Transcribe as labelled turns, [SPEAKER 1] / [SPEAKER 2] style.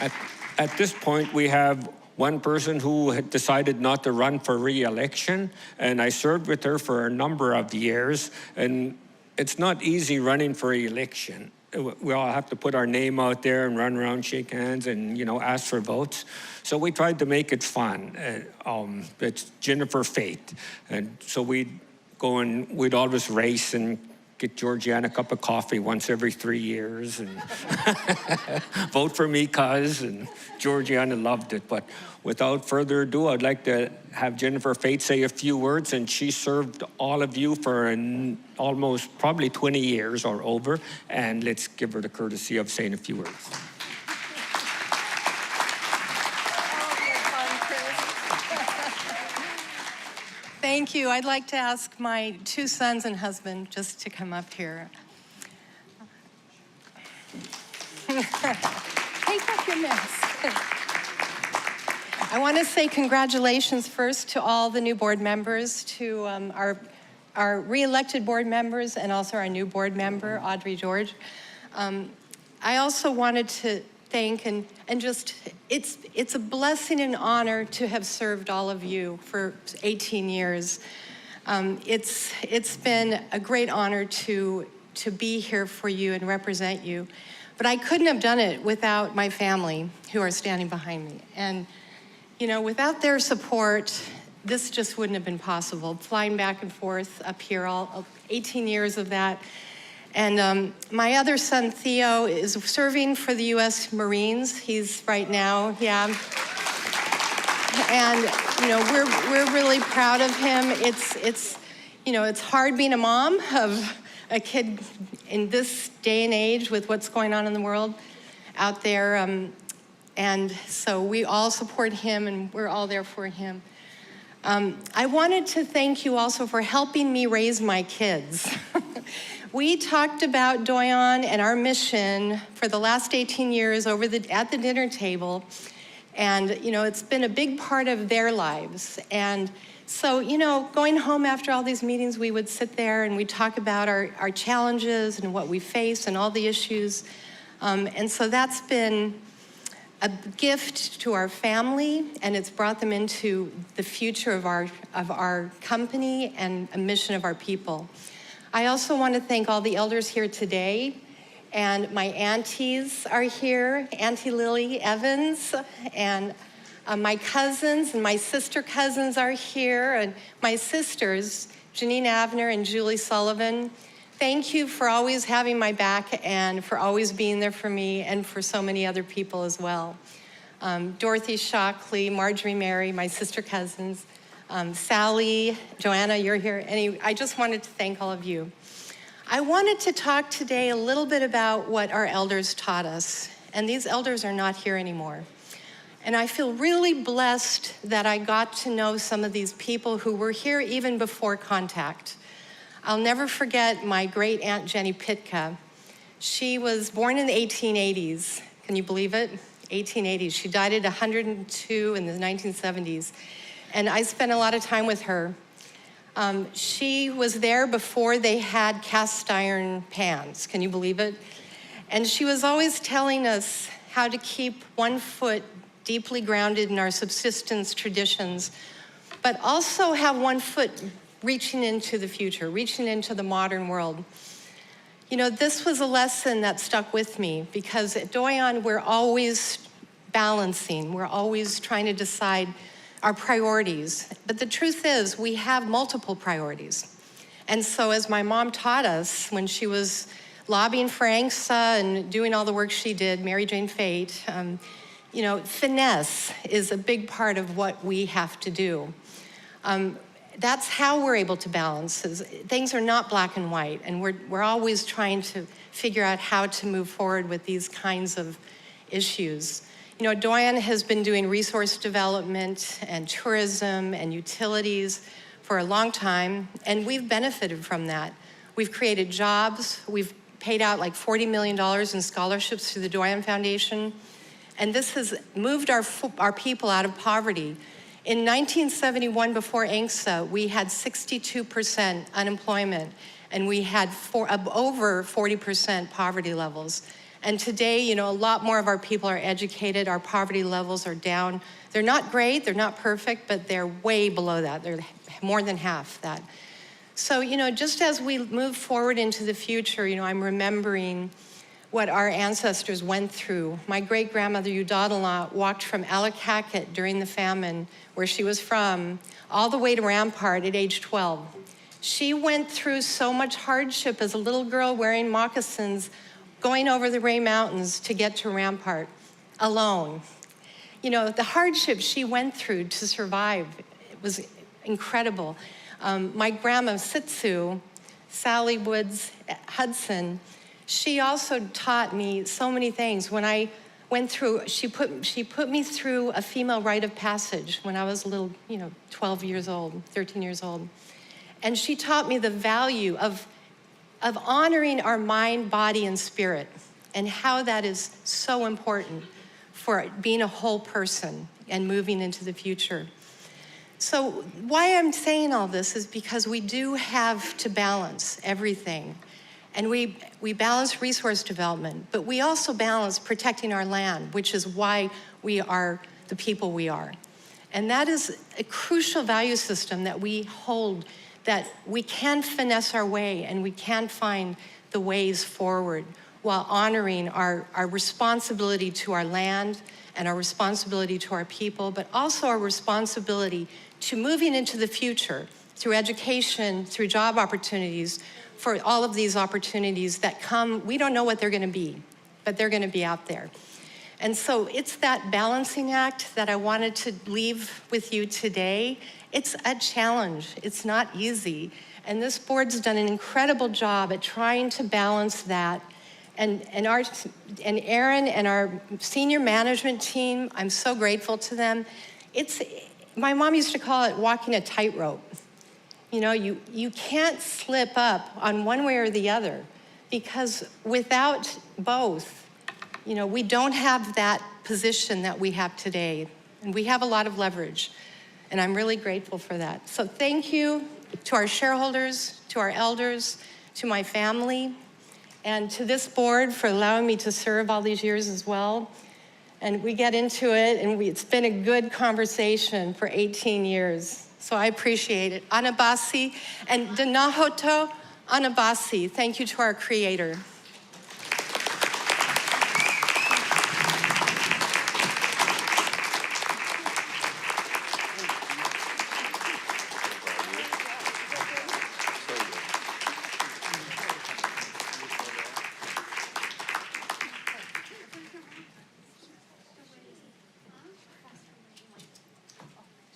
[SPEAKER 1] At, at this point, we have one person who had decided not to run for re-election, and I served with her for a number of years, and it's not easy running for re-election. We all have to put our name out there and run around, shake hands, and ask for votes. So we tried to make it fun. It's Jennifer Fate, and so we'd go and we'd always race and get Georgiana a cup of coffee once every 3 years, and vote for me, cuz, and Georgiana loved it. But without further ado, I'd like to have Jennifer Fate say a few words, and she served all of you for almost probably 20 years or over, and let's give her the courtesy of saying a few words.
[SPEAKER 2] Thank you. I'd like to ask my 2 sons and husband just to come up here. Take off your mask. I want to say congratulations first to all the new board members, to our re-elected board members, and also our new board member, Audrey George. I also wanted to thank and just, it's a blessing and honor to have served all of you for 18 years. It's been a great honor to be here for you and represent you. But I couldn't have done it without my family who are standing behind me. And without their support, this just wouldn't have been possible. Flying back and forth up here, all 18 years of that. And my other son, Theo, is serving for the U.S. Marines. He's right now, yeah. And we're really proud of him. It's hard being a mom of a kid in this day and age with what's going on in the world out there. And so we all support him, and we're all there for him. I wanted to thank you also for helping me raise my kids. We talked about Doyon and our mission for the last 18 years at the dinner table. And, it's been a big part of their lives. And so, going home after all these meetings, we would sit there and we'd talk about our challenges and what we face and all the issues. And so that's been a gift to our family, and it's brought them into the future of our company and a mission of our people. I also want to thank all the elders here today, and my aunties are here, Auntie Lily Evans, and my cousins and my sister cousins are here, and my sisters, Janine Avner and Julie Sullivan. Thank you for always having my back and for always being there for me and for so many other people as well. Dorothy Shockley, Marjorie Mary, my sister cousins, Sally, Joanna, you're here. Anyway, I just wanted to thank all of you. I wanted to talk today a little bit about what our elders taught us, and these elders are not here anymore. And I feel really blessed that I got to know some of these people who were here even before contact. I'll never forget my great aunt Jenny Pitka. She was born in the 1880s. Can you believe it? 1880s. She died at 102 in the 1970s. And I spent a lot of time with her. She was there before they had cast iron pans. Can you believe it? And she was always telling us how to keep one foot deeply grounded in our subsistence traditions, but also have one foot reaching into the future, reaching into the modern world. This was a lesson that stuck with me because at Doyon, we're always balancing. We're always trying to decide our priorities. But the truth is, we have multiple priorities. And so as my mom taught us when she was lobbying for ANCSA and doing all the work she did, Mary Jane Fate, finesse is a big part of what we have to do. That's how we're able to balance. Things are not black and white, and we're always trying to figure out how to move forward with these kinds of issues. Doyon has been doing resource development and tourism and utilities for a long time, and we've benefited from that. We've created jobs. We've paid out like $40 million in scholarships through the Doyon Foundation, and this has moved our people out of poverty. In 1971, before ANCSA, we had 62% unemployment, and we had over 40% poverty levels. And today, you know, a lot more of our people are educated, our poverty levels are down. They're not great, they're not perfect, but they're way below that. They're more than half that. So, you know, just as we move forward into the future, you know, I'm remembering what our ancestors went through. My great-grandmother Udadala walked from Allakaket during the famine, where she was from, all the way to Rampart at age 12. She went through so much hardship as a little girl wearing moccasins, going over the Ray Mountains to get to Rampart alone. You know, the hardship she went through to survive, it was incredible. My grandma Sitsu, Sally Woods Hudson, she also taught me so many things. When I went through, she put me through a female rite of passage when I was a little, you know, 12 years old, 13 years old. And she taught me the value of honoring our mind, body, and spirit, and how that is so important for being a whole person and moving into the future. So why I'm saying all this is because we do have to balance everything. And we balance resource development, but we also balance protecting our land, which is why we are the people we are. And that is a crucial value system that we hold, that we can finesse our way and we can find the ways forward while honoring our responsibility to our land and our responsibility to our people, but also our responsibility to moving into the future through education, through job opportunities, for all of these opportunities that come. We don't know what they're gonna be, but they're gonna be out there. And so it's that balancing act that I wanted to leave with you today. It's a challenge, it's not easy. And this board's done an incredible job at trying to balance that. And Aaron and our senior management team, I'm so grateful to them. My mom used to call it walking a tightrope. You know, you can't slip up on one way or the other, because without both, you know, we don't have that position that we have today. And we have a lot of leverage. And I'm really grateful for that. So thank you to our shareholders, to our elders, to my family, and to this board for allowing me to serve all these years as well. And we get into it, and it's been a good conversation for 18 years. So I appreciate it. Anabasi and Danahoto Anabasi, thank you to our creator.